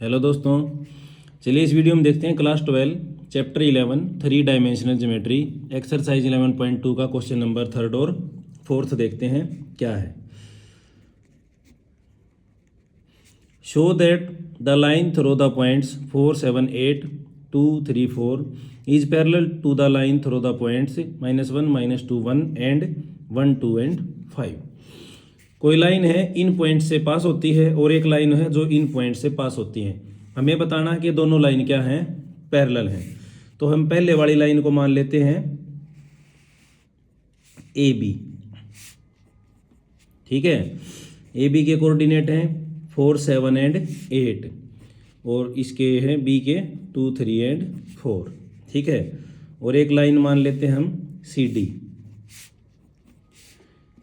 Hello दोस्तों, चलिए इस वीडियो में देखते हैं class 12 chapter 11 three dimensional geometry exercise 11.2 का क्वेश्चन नंबर 3 और 4 देखते हैं क्या है। Show that the line through the points 4, 7, 8, 2, 3, 4 is parallel to the line through the points -1, -2, 1 and 1, 2 and 5। कोई लाइन है इन पॉइंट से पास होती है और एक लाइन है जो इन पॉइंट से पास होती है। हमें बताना है कि दोनों लाइन क्या हैं, पैरेलल हैं। तो हम पहले वाली लाइन को मान लेते हैं ए बी। ठीक है, ए बी के कोऑर्डिनेट हैं 4, 7 एंड 8 और इसके हैं बी के 2, 3 एंड 4। ठीक है, और एक लाइन मान लेते हैं हम सी डी।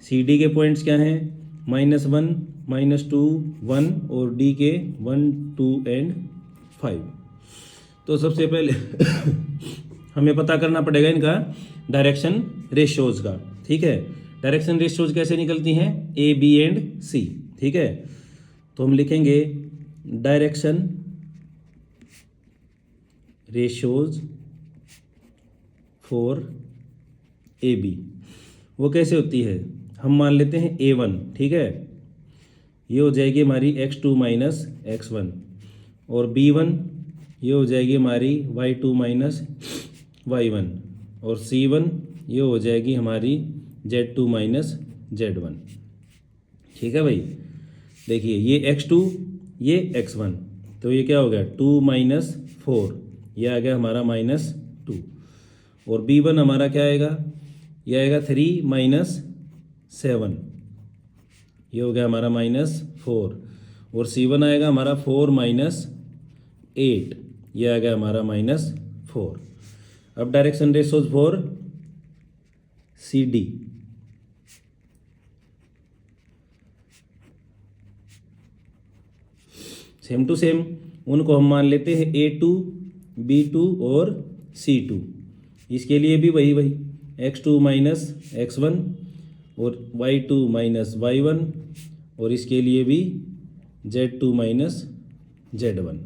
सी डी के पॉइंट्स क्या हैं -1, -2, 1 और डी के 1, 2 एंड 5। तो सबसे पहले हमें पता करना पड़ेगा इनका डायरेक्शन रेशियोज का। ठीक है, डायरेक्शन रेशियोज कैसे निकलती हैं, ए बी एंड सी। ठीक है, तो हम लिखेंगे direction ratios for A B. वो कैसे होती है, हम मान लेते हैं A1। ठीक है, ये हो जाएगी हमारी x2 माइनस x1 और B1 ये हो जाएगी हमारी y2 माइनस y1 और C1 ये हो जाएगी हमारी z2 माइनस z1। ठीक है भाई, देखिए ये x2 ये x1, तो ये क्या हो गया 2 माइनस 4, ये आ गया हमारा -2 और B1 हमारा क्या आएगा, ये आएगा 3 माइनस 7, ये हो गया हमारा -4 और C1 आएगा हमारा 4 माइनस 8, ये आ गया हमारा -4। अब direction ratios for C D. Same to same उनको हम मान लेते हैं A2, B2 और C2। इसके लिए भी वही x2 माइनस x1 और y2 माइनस y1 और इसके लिए भी z2 माइनस z1।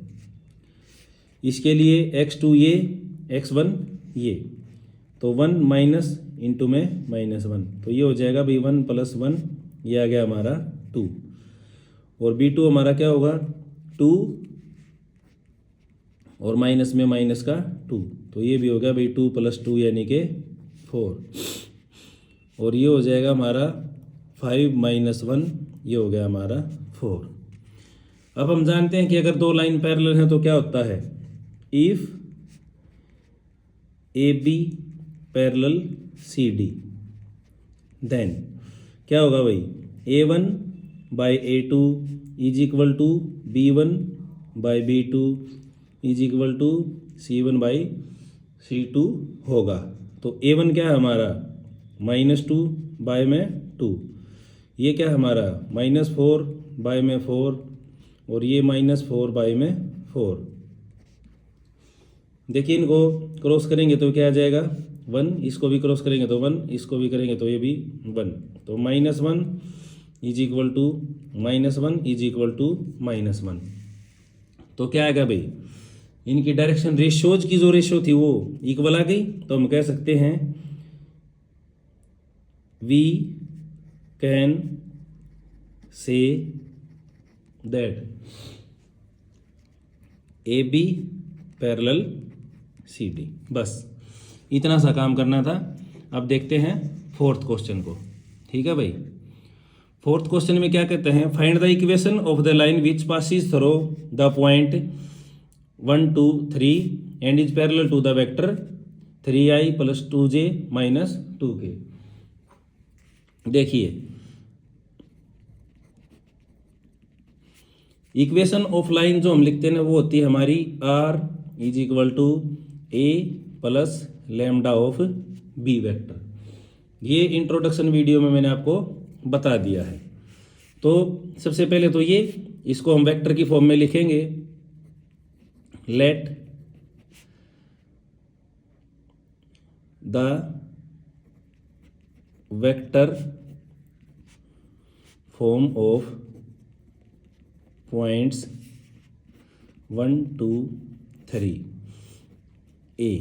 इसके लिए x2 ये x1 ये, तो 1 माइनस इंटू में -1, तो ये हो जाएगा भाई 1 + 1, ये आ गया हमारा 2 और B2 हमारा क्या होगा 2 और माइनस में माइनस का 2, तो ये भी हो गया भाई 2 + 2 यानी कि 4 और ये हो जाएगा हमारा 5 - 1, ये हो गया हमारा 4। अब हम जानते हैं कि अगर दो लाइन पैरेलल हैं तो क्या होता है, if A B parallel C D then क्या होगा भाई A1 by A2 is equal to B1 by B2 is equal to C1 by C2 होगा। तो A1 क्या है हमारा -2 बाय में 2, ये क्या है हमारा -4 बाय में 4 और ये -4 बाय में 4। देखिए इनको क्रॉस करेंगे तो क्या आ जाएगा 1, इसको भी क्रॉस करेंगे तो 1, इसको भी करेंगे तो ये भी 1, तो -1 is equal to -1 is equal to -1। तो क्या आएगा भाई, इनकी डायरेक्शन रेशियोज की जो रेशियो थी वो इक्वल आ गई। तो हम कह सकते हैं we can say that A B parallel C D. बस इतना सा काम करना था। अब देखते हैं 4th क्वेश्चन को। ठीक है भाई, 4th क्वेश्चन में क्या कहते हैं, find the equation of the line which passes through the point 1, 2, 3 and is parallel to the vector 3i + 2j - 2k। देखिए इक्वेशन ऑफ लाइन जो हम लिखते हैं ना वो होती है हमारी r is equal to a plus lambda of b vector. ये इंट्रोडक्शन वीडियो में मैंने आपको बता दिया है। तो सबसे पहले तो ये इसको हम वेक्टर की फॉर्म में लिखेंगे, let the vector form of points 1 2 3 ए,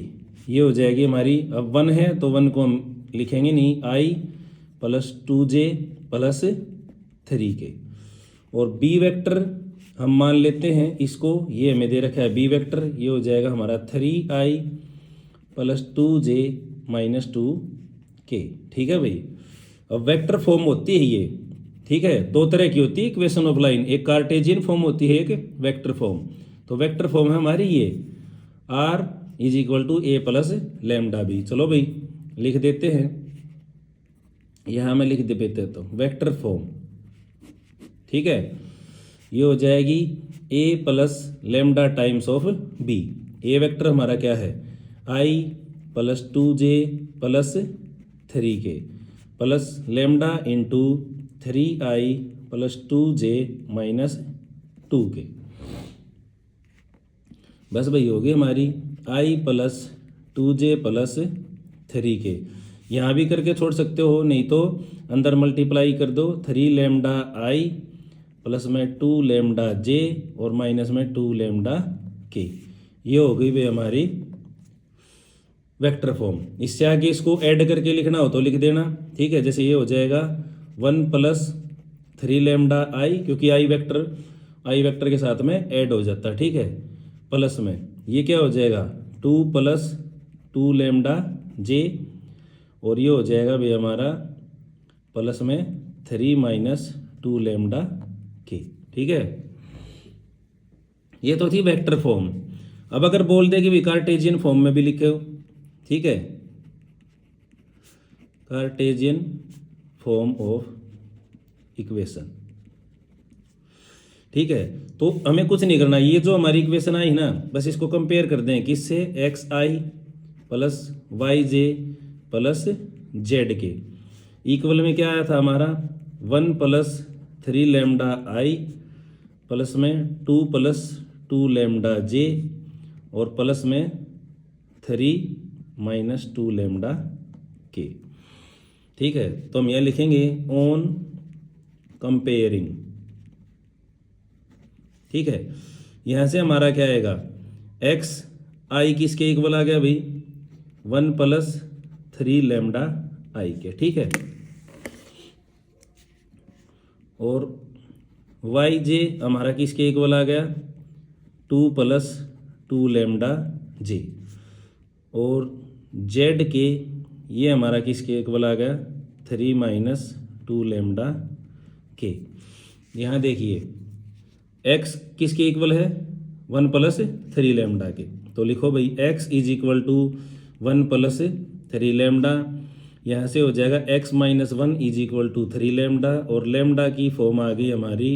ये हो जाएगी हमारी। अब 1 है तो 1 को हम लिखेंगे नहीं, आई प्लस 2j प्लस 3k। और बी वेक्टर हम मान लेते हैं इसको, ये हमें दे रखा है बी वेक्टर, ये हो जाएगा हमारा 3i plus 2j minus 2k। ठीक है भाई। अब वेक्टर फॉर्म होती है ये, ठीक है, दो तरह की होती है इक्वेशन ऑफ लाइन, एक कार्टेजियन फॉर्म होती है, एक वेक्टर फॉर्म। तो वेक्टर फॉर्म है हमारी ये r is equal to A plus lambda B. चलो भाई लिख देते हैं, यहाँ मैं लिख देते तो वेक्टर फॉर्म, ठीक है, ये हो जाएगी a plus lambda times of b। A vector हमारा क्या है, i plus 2j plus 3k plus lambda into 3i plus 2j minus 2k। बस भाई हो गई हमारी i plus 2j plus 3k। यहाँ भी करके छोड़ सकते हो, नहीं तो अंदर मल्टीप्लाई कर दो, 3 लैम्डा i प्लस में 2 लैम्डा j और माइनस में 2 लैम्डा k। ये हो गई भाई हमारी वेक्टर फॉर्म। इससे आगे इसको ऐड करके लिखना हो तो लिख देना, ठीक है। जैसे ये हो जाएगा 1 प्लस 3 लैम्डा i, क्योंकि आई वेक्टर के साथ में ऐड हो जाता है, ठीक है, प्लस में ये क्या हो जाएगा 2 प्लस 2 लैम्डा j, और ये हो जाएगा भाई हमारा प्लस में 3 माइनस 2 लैम्डा k। ठीक है, ये तो थी वेक्टर फॉर्म। अब अगर बोल दे कि भी कार्टेजियन फॉर्म में भी लिखे हो, ठीक है, कार्टेजियन फॉर्म ऑफ इक्वेशन, ठीक है, तो हमें कुछ नहीं करना, ये जो हमारी इक्वेशन आई ना, बस इसको कंपेयर कर दें किससे, xi plus yj plus zk। Equal में क्या आया था हमारा 1 प्लस 3 लैम्डा i प्लस में 2 प्लस 2 लैम्डा j और प्लस में 3 माइनस 2 लैम्डा k। ठीक है, तो हम यह लिखेंगे ऑन कंपेयरिंग, ठीक है। यहाँ से हमारा क्या आएगा, एक्स आई किसके इक्वल आ गया भाई, 1 प्लस 3 लैम्डा आई के, ठीक है। और वाई जे हमारा किसके इक्वल आ गया, 2 प्लस 2 लैम्डा जे। और जेड के ये हमारा किसके इक्वल आ गया, 3 माइनस 2 लैम्डा के। यहाँ देखिए x किसके इक्वल है, 1 प्लस 3 लैम्डा के, तो लिखो भाई x is equal to 1 plus 3 lambda. यहाँ से हो जाएगा x minus 1 is equal to 3 lambda, और लैम्डा की फॉर्म आ गई हमारी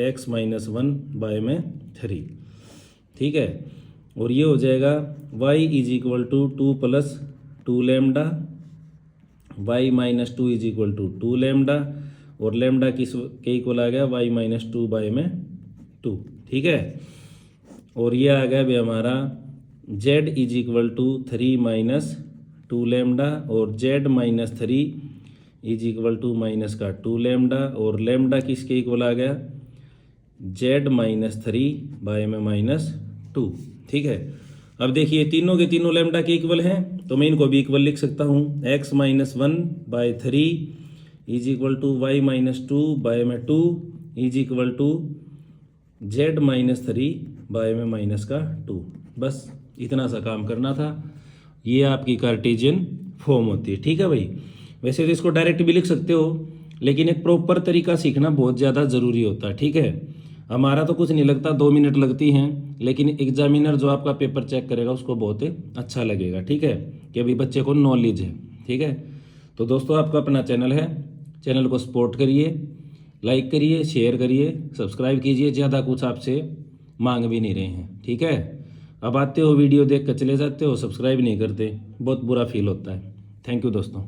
x माइनस 1 बाय में 3, ठीक है। और ये हो जाएगा y is equal to 2 plus 2 lambda, y minus 2 is equal to 2 lambda, और लैम्डा किस के इक्वल आ गया, y माइनस 2 बाय में 2, ठीक है। और ये आ गया भाई हमारा z is equal to 3 minus 2 lambda, और z minus 3 is equal to minus का 2 लैम्डा, और लैम्डा किसके इक्वल आ गया, z माइनस 3 बाय में माइनस 2, ठीक है। अब देखिए तीनों के तीनों लैम्डा के इक्वल हैं, तो मैं इनको भी इक्वल लिख सकता हूँ, x minus 1 by 3 is equal to y minus 2 by में 2 is equal to z minus 3 by में माइनस का 2। बस इतना सा काम करना था, ये आपकी कार्टेशियन फॉर्म होती है, ठीक है भाई। वैसे तो इसको डायरेक्ट भी लिख सकते हो, लेकिन एक प्रॉपर तरीका सीखना बहुत ज़्यादा ज़रूरी होता है, ठीक है। हमारा तो कुछ नहीं लगता, 2 मिनट लगती हैं, लेकिन एग्जामिनर जो आपका पेपर चेक करेगा उसको बहुत अच्छा लगेगा, ठीक है, कि अभी बच्चे को नॉलेज है, ठीक है। तो दोस्तों आपका अपना चैनल है, चैनल को सपोर्ट करिए, लाइक करिए, शेयर करिए, सब्सक्राइब कीजिए, ज़्यादा कुछ आपसे मांग भी नहीं रहे हैं, ठीक है। अब आते हो वीडियो देख कर चले जाते हो, सब्सक्राइब नहीं करते, बहुत बुरा फील होता है। थैंक यू दोस्तों।